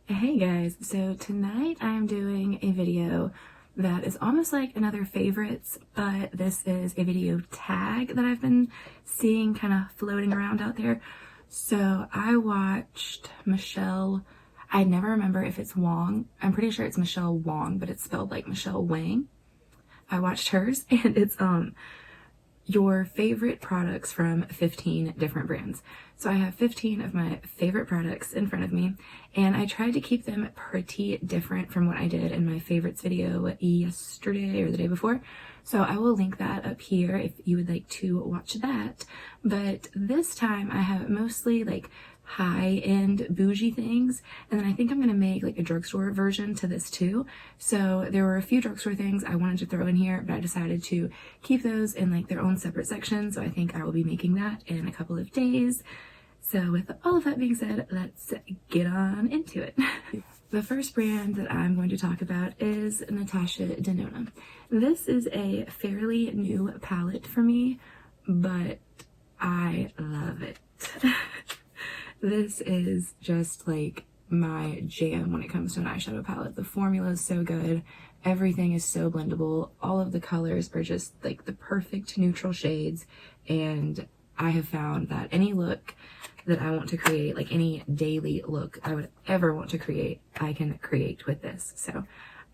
Hey guys, so tonight I'm doing a video that is almost like another favorites, but this is a video tag that I've been seeing kind of floating around out there. So I watched Michelle, I never remember if it's Wong, I'm pretty sure it's Michelle Wong, but it's spelled like Michelle Wang. I watched hers and it's your favorite products from 15 different brands. So I have 15 of my favorite products in front of me, and I tried to keep them pretty different from what I did in my favorites video yesterday or the day before. So I will link that up here if you would like to watch that. But this time I have mostly like high-end bougie things, and then I think I'm gonna make like a drugstore version to this too. So there were a few drugstore things I wanted to throw in here, but I decided to keep those in like their own separate section, so I think I will be making that in a couple of days. So with all of that being said, let's get on into it. The first brand that I'm going to talk about is Natasha At Denim. This is a fairly new palette for me, but I love it. This is just like my jam when it comes to an eyeshadow palette. The formula is so good. Everything is so blendable. All of the colors are just like the perfect neutral shades. And I have found that any look that I want to create, like any daily look I would ever want to create, I can create with this. So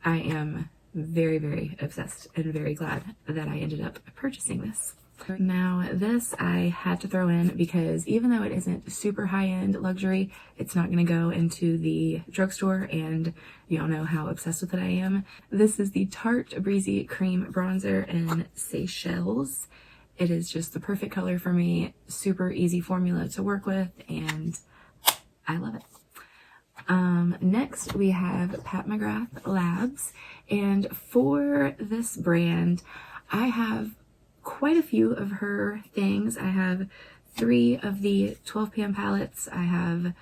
I am very, very obsessed and very glad that I ended up purchasing this. Now this I had to throw in because even though it isn't super high-end luxury, it's not going to go into the drugstore, and you all know how obsessed with it I am. This is the Tarte Breezy Cream Bronzer in Seychelles. It is just the perfect color for me, super easy formula to work with, and I love it. Next we have McGrath Labs, and for this brand I have quite a few of her things. I have 3 of the 12 p.m. palettes. I have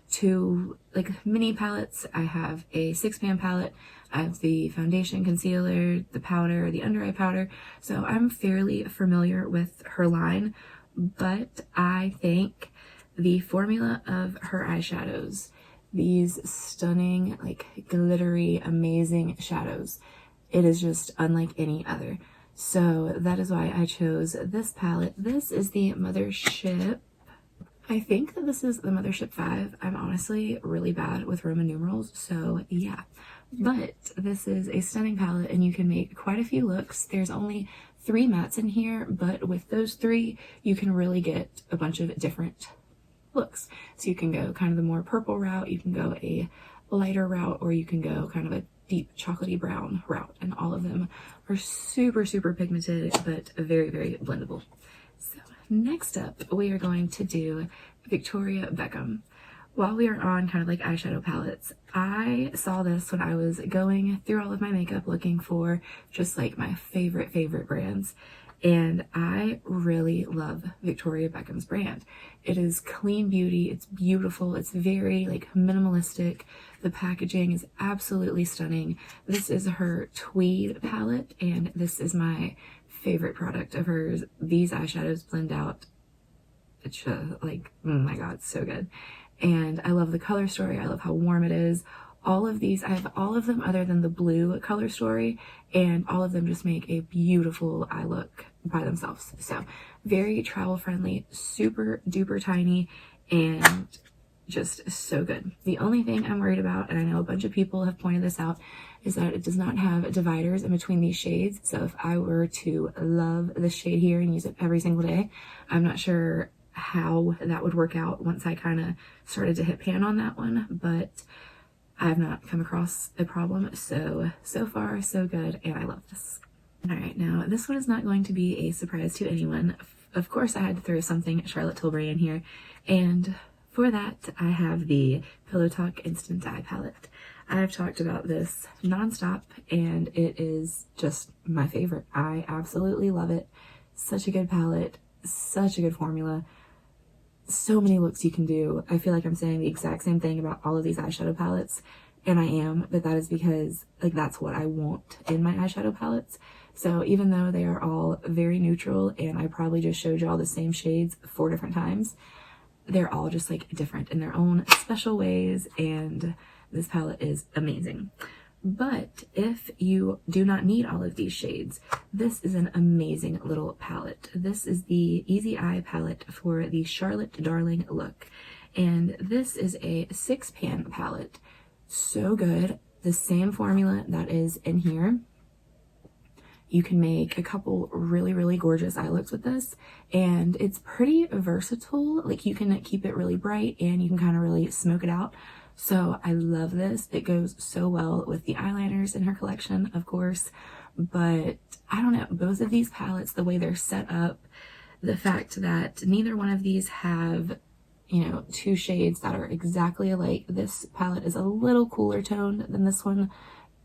2 like mini palettes. I have a 6 p.m. palette. I have the foundation, concealer, the powder, the under eye powder. So I'm fairly familiar with her line, but I think the formula of her eyeshadows, these stunning, like glittery, amazing shadows, it is just unlike any other. So that is why I chose this palette. This is the Mothership. I think that this is the Mothership 5. I'm honestly really bad with Roman numerals, so yeah. But this is a stunning palette and you can make quite a few looks. There's only 3 mattes in here, but with those 3, you can really get a bunch of different looks. So you can go kind of the more purple route, you can go a lighter route, or you can go kind of a deep chocolatey brown route, and all of them are super, super pigmented, but very, very blendable. So next up, we are going to do Victoria Beckham. While we are on kind of like eyeshadow palettes, I saw this when I was going through all of my makeup looking for just like my favorite brands. And I really love Victoria Beckham's brand. It is clean beauty, it's beautiful, it's very like minimalistic. The packaging is absolutely stunning. This is her Tweed palette, and this is my favorite product of hers. These eyeshadows blend out. It's like, oh my god, so good. And I love the color story, I love how warm it is. All of these, I have all of them other than the blue color story, and all of them just make a beautiful eye look by themselves. So very travel friendly, super duper tiny, and just so good. The only thing I'm worried about, and I know a bunch of people have pointed this out, is that it does not have dividers in between these shades. So if I were to love this shade here and use it every single day, I'm not sure how that would work out once I kind of started to hit pan on that one, but I have not come across a problem. So far so good, and I love this. Alright, now this one is not going to be a surprise to anyone. Of course I had to throw something Charlotte Tilbury in here, and for that I have the Pillow Talk Instant Eye Palette. I've talked about this nonstop, and it is just my favorite. I absolutely love it. Such a good palette, such a good formula. So many looks you can do. I feel like I'm saying the exact same thing about all of these eyeshadow palettes, and I am, but that is because like that's what I want in my eyeshadow palettes. So even though they are all very neutral, and I probably just showed you all the same shades 4 different times, they're all just like different in their own special ways, and this palette is amazing. But if you do not need all of these shades, this is an amazing little palette. This is the Easy Eye palette for the Charlotte Darling look. And this is a 6-pan palette. So good. The same formula that is in here. You can make a couple really, really gorgeous eye looks with this. And it's pretty versatile. Like, you can keep it really bright and you can kind of really smoke it out. So I love this. It goes so well with the eyeliners in her collection, of course. But I don't know, both of these palettes, the way they're set up, the fact that neither one of these have, you know, 2 shades that are exactly alike. This palette is a little cooler toned than this one.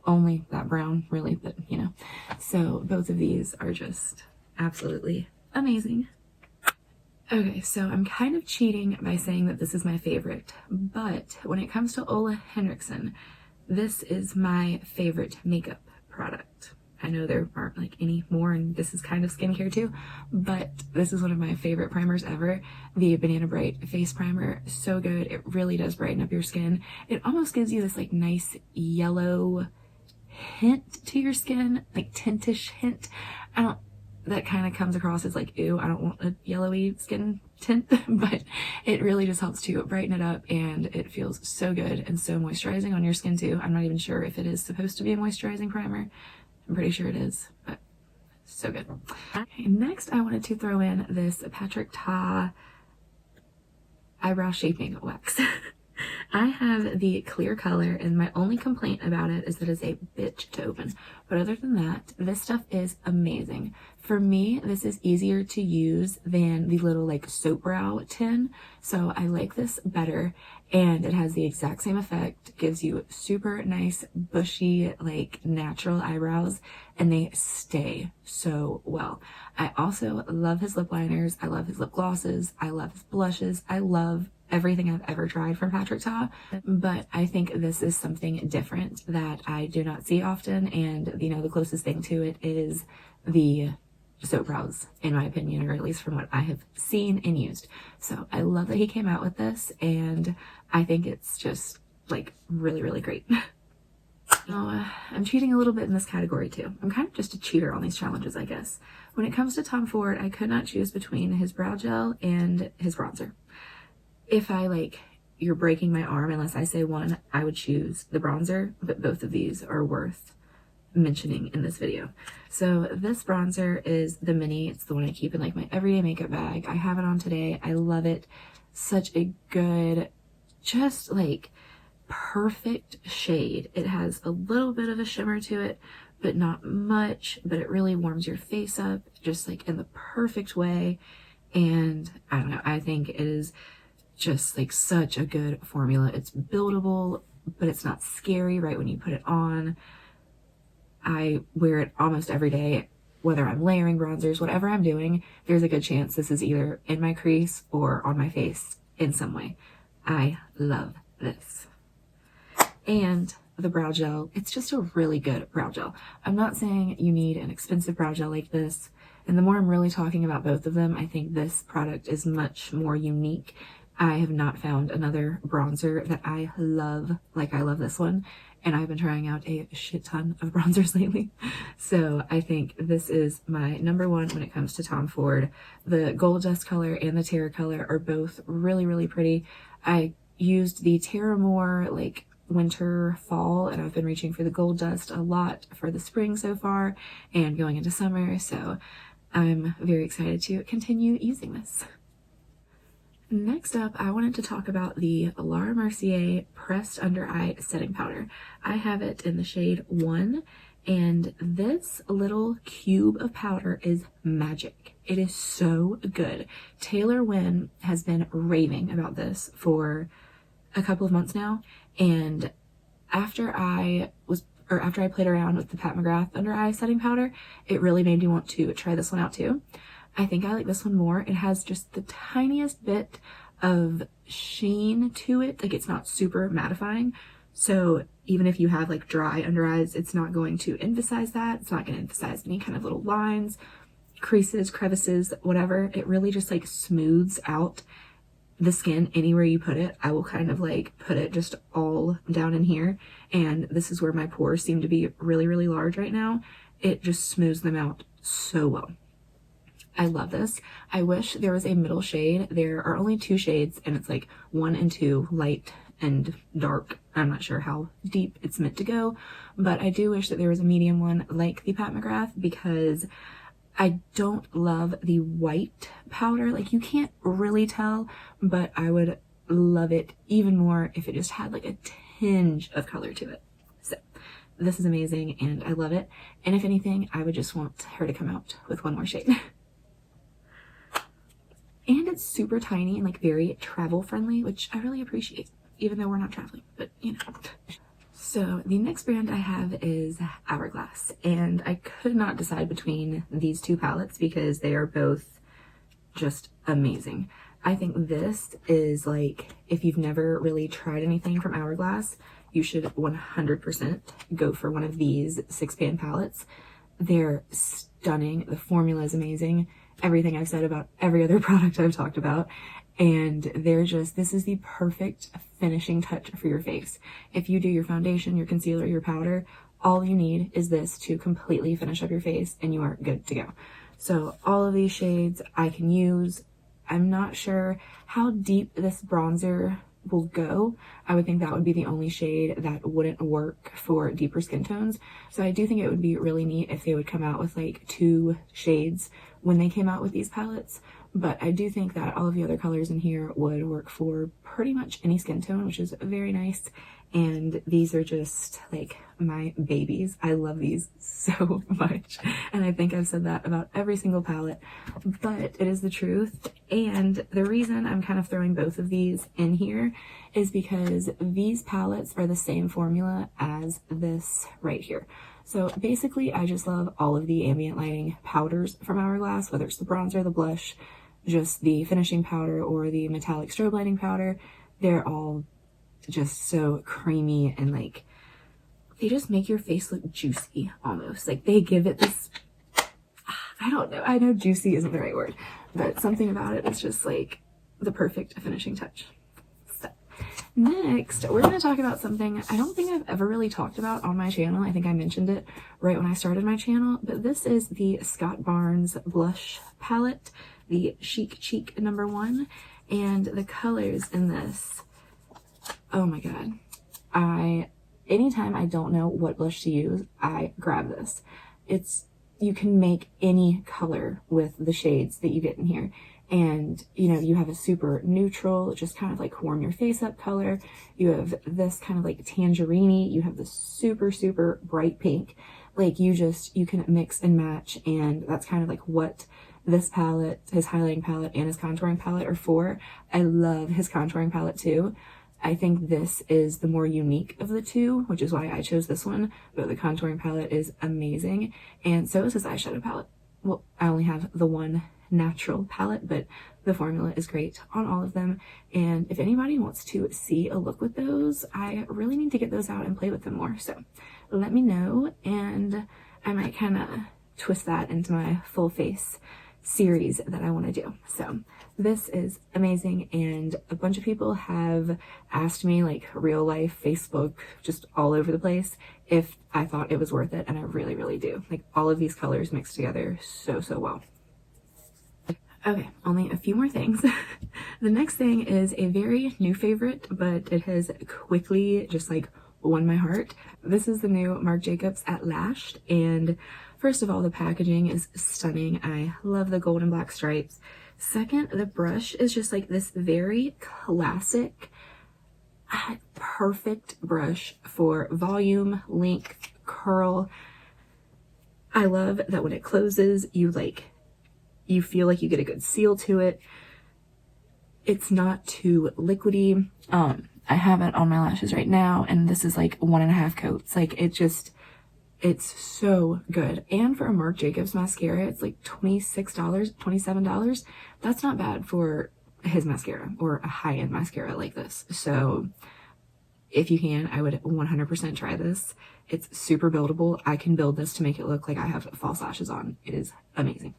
Only that brown, really, but you know. So both of these are just absolutely amazing. Okay, so I'm kind of cheating by saying that this is my favorite, but when it comes to Ola Henriksen, this is my favorite makeup product. I know there aren't like any more, and this is kind of skincare too, but this is one of my favorite primers ever. The Banana Bright face primer, so good. It really does brighten up your skin. It almost gives you this like nice yellow hint to your skin, like tintish hint. That kind of comes across as like, ew, I don't want a yellowy skin tint, but it really just helps to brighten it up, and it feels so good and so moisturizing on your skin too. I'm not even sure if it is supposed to be a moisturizing primer. I'm pretty sure it is, but so good. Okay, next I wanted to throw in this Patrick Ta eyebrow shaping wax. I have the clear color, and my only complaint about it is that it's a bitch to open. But other than that, this stuff is amazing. For me, this is easier to use than the little like soap brow tin. So I like this better, and it has the exact same effect. Gives you super nice, bushy, like natural eyebrows, and they stay so well. I also love his lip liners. I love his lip glosses. I love his blushes. I love everything I've ever tried from Patrick Ta, but I think this is something different that I do not see often, and you know, the closest thing to it is the soap brows, in my opinion, or at least from what I have seen and used. So I love that he came out with this, and I think it's just like really, really great. I'm cheating a little bit in this category too. I'm kind of just a cheater on these challenges, I guess. When it comes to Tom Ford, I could not choose between his brow gel and his bronzer. If you're breaking my arm unless I say one, I would choose the bronzer, but both of these are worth mentioning in this video. So this bronzer is the mini. It's the one I keep in like my everyday makeup bag. I have it on today. I love it. Such a good, just like perfect shade. It has a little bit of a shimmer to it, but not much, but it really warms your face up just like in the perfect way. And I don't know, I think it is just like such a good formula. It's buildable, but it's not scary right when you put it on. I wear it almost every day, whether I'm layering bronzers, whatever I'm doing, there's a good chance this is either in my crease or on my face in some way. I love this. And the brow gel, it's just a really good brow gel. I'm not saying you need an expensive brow gel like this, and the more I'm really talking about both of them, I think this product is much more unique. I have not found another bronzer that I love like I love this one, and I've been trying out a shit ton of bronzers lately. So I think this is my number one when it comes to Tom Ford. The Gold Dust color and the Terra color are both really, really pretty. I used the Terra more like winter, fall, and I've been reaching for the Gold Dust a lot for the spring so far and going into summer. So I'm very excited to continue using this. Next up, I wanted to talk about the Laura Mercier Pressed Under Eye Setting Powder. I have it in the shade 1, and this little cube of powder is magic. It is so good. Taylor Wynn has been raving about this for a couple of months now, and after I played around with the Pat McGrath Under Eye Setting Powder, it really made me want to try this one out too. I think I like this one more. It has just the tiniest bit of sheen to it. Like, it's not super mattifying. So even if you have like dry under eyes, it's not going to emphasize that. It's not going to emphasize any kind of little lines, creases, crevices, whatever. It really just like smooths out the skin, anywhere you put it, I will kind of like put it just all down in here. And this is where my pores seem to be really, really large right now. It just smooths them out so well. I love this. I wish there was a middle shade. There are only 2 shades, and it's like 1 and 2, light and dark. I'm not sure how deep it's meant to go, but I do wish that there was a medium one like the Pat McGrath, because I don't love the white powder. Like, you can't really tell, but I would love it even more if it just had like a tinge of color to it. So this is amazing and I love it. And if anything, I would just want her to come out with one more shade. And it's super tiny and like very travel friendly, which I really appreciate, even though we're not traveling, but you know. So the next brand I have is Hourglass, and I could not decide between these 2 palettes because they are both just amazing. I think this is like, if you've never really tried anything from Hourglass, you should 100% go for one of these 6-pan palettes. They're stunning. The formula is amazing. Everything I've said about every other product I've talked about. And they're just, this is the perfect finishing touch for your face. If you do your foundation, your concealer, your powder, all you need is this to completely finish up your face and you are good to go. So all of these shades I can use. I'm not sure how deep this bronzer will go. I would think that would be the only shade that wouldn't work for deeper skin tones. So I do think it would be really neat if they would come out with like 2 shades when they came out with these palettes. But I do think that all of the other colors in here would work for pretty much any skin tone, which is very nice. And these are just like my babies. I love these so much. And I think I've said that about every single palette, but it is the truth. And the reason I'm kind of throwing both of these in here is because these palettes are the same formula as this right here. So basically, I just love all of the ambient lighting powders from Hourglass, whether it's the bronzer, the blush, just the finishing powder, or the metallic strobe lighting powder. They're all just so creamy and like, they just make your face look juicy almost. Like, they give it this, I don't know, I know juicy isn't the right word, but something about it is just like the perfect finishing touch. So next, we're going to talk about something I don't think I've ever really talked about on my channel. I think I mentioned it right when I started my channel, but this is the Scott Barnes blush palette, the Chic Cheek #1, and the colors in this, oh my god. Anytime I don't know what blush to use, I grab this. You can make any color with the shades that you get in here. And, you know, you have a super neutral, just kind of like warm your face up color. You have this kind of like tangerine-y. You have the super, super bright pink. Like, you can mix and match. And that's kind of like what this palette, his highlighting palette and his contouring palette, are for. I love his contouring palette too. I think this is the more unique of the 2, which is why I chose this one, but the contouring palette is amazing, and so is his eyeshadow palette. Well, I only have the one natural palette, but the formula is great on all of them, and if anybody wants to see a look with those, I really need to get those out and play with them more, so let me know, and I might kind of twist that into my full face series that I want to do. So this is amazing, and a bunch of people have asked me, like real life, Facebook, just all over the place, if I thought it was worth it, and I really, really do. Like, all of these colors mixed together so, so well. Okay, only a few more things. The next thing is a very new favorite, but it has quickly just like won my heart. This is the new Marc Jacobs at Lashed, and first of all, the packaging is stunning. I love the gold and black stripes. Second, the brush is just like this very classic, perfect brush for volume, length, curl. I love that when it closes, you feel like you get a good seal to it. It's not too liquidy. I have it on my lashes right now, and this is like 1.5 coats. Like, it's so good. And for a Marc Jacobs mascara, it's like $26, $27. That's not bad for his mascara, or a high-end mascara like this. So if you can, I would 100% try this. It's super buildable. I can build this to make it look like I have false lashes on. It is amazing.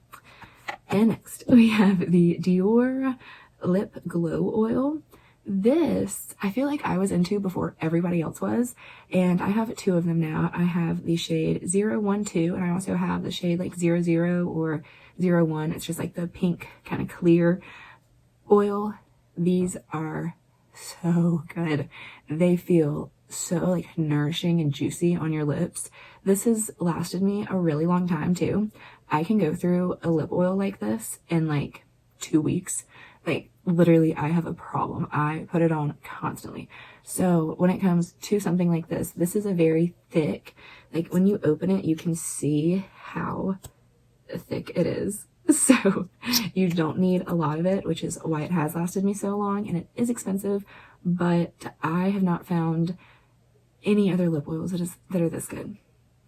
And next, we have the Dior Lip Glow Oil. This, I feel like I was into before everybody else was, and I have two of them now. I have the shade 012, and I also have the shade like 00 or 01. It's just like the pink kind of clear oil. These are so good. They feel so like nourishing and juicy on your lips. This has lasted me a really long time too. I can go through a lip oil like this in like 2 weeks. Like literally I have a problem. I put it on constantly. So when it comes to something like this is a very thick, like when you open it, you can see how thick it is. So you don't need a lot of it, which is why it has lasted me so long, and it is expensive, but I have not found any other lip oils that are this good.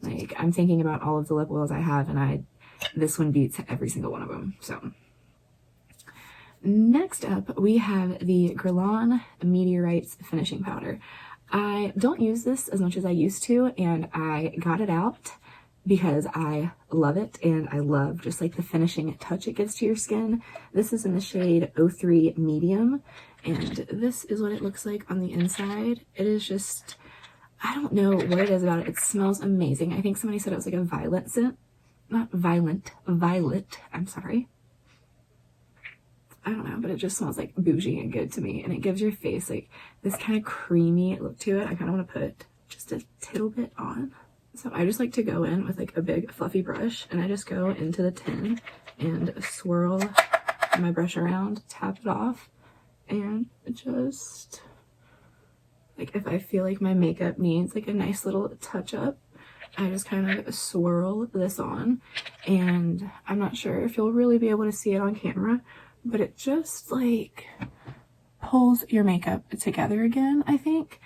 Like I'm thinking about all of the lip oils I have, and this one beats every single one of them. So next up, we have the Guerlain Meteorites finishing powder. I don't use this as much as I used to, and I got it out because I love it, and I love just like the finishing touch it gives to your skin. This is in the shade 03 Medium, and this is what it looks like on the inside. It is just, I don't know what it is about it. It smells amazing. I think somebody said it was like a violet scent. Not violent, violet, I'm sorry. I don't know, but it just smells like bougie and good to me, and it gives your face like this kind of creamy look to it. I kind of want to put just a tittle bit on. So I just like to go in with like a big fluffy brush, and I just go into the tin and swirl my brush around, tap it off, and just like if I feel like my makeup needs like a nice little touch up, I just kind of swirl this on. And I'm not sure if you'll really be able to see it on camera, but it just like pulls your makeup together again, I think.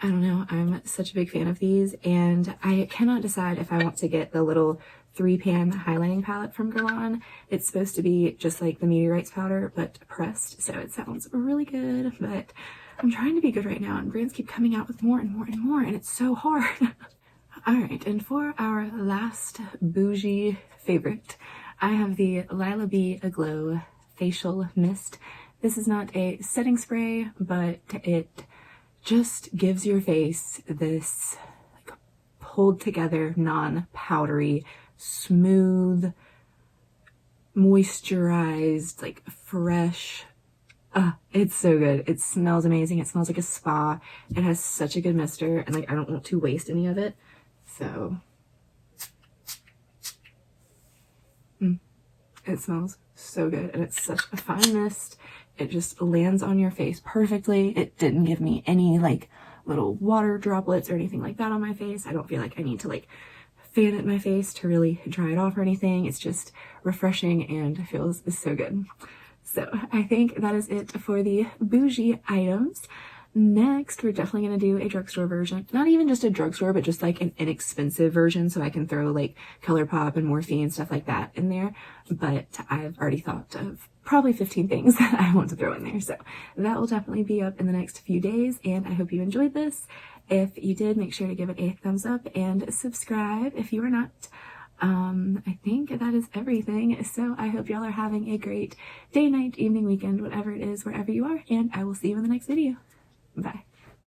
I don't know, I'm such a big fan of these, and I cannot decide if I want to get the little 3-pan highlighting palette from Guerlain. It's supposed to be just like the Meteorites powder, but pressed, so it sounds really good, but I'm trying to be good right now, and brands keep coming out with more and more and more, and it's so hard. Alright, and for our last bougie favorite, I have the Lila Be Aglow Facial Mist. This is not a setting spray, but it just gives your face this like pulled together, non-powdery, smooth, moisturized, like fresh. It's so good. It smells amazing. It smells like a spa. It has such a good mister, and like I don't want to waste any of it. So it smells so good, and it's such a fine mist. It just lands on your face perfectly. It didn't give me any like little water droplets or anything like that on my face. I don't feel like I need to like fan it in my face to really dry it off or anything. It's just refreshing and feels so good. So I think that is it for the bougie items. Next, we're definitely going to do a drugstore version. Not even just a drugstore, but just like an inexpensive version, so I can throw like ColourPop and Morphe and stuff like that in there. But I've already thought of probably 15 things that I want to throw in there. So that will definitely be up in the next few days, and I hope you enjoyed this. If you did, make sure to give it a thumbs up and subscribe if you are not. I think that is everything. So I hope y'all are having a great day, night, evening, weekend, whatever it is, wherever you are, and I will see you in the next video. Bye.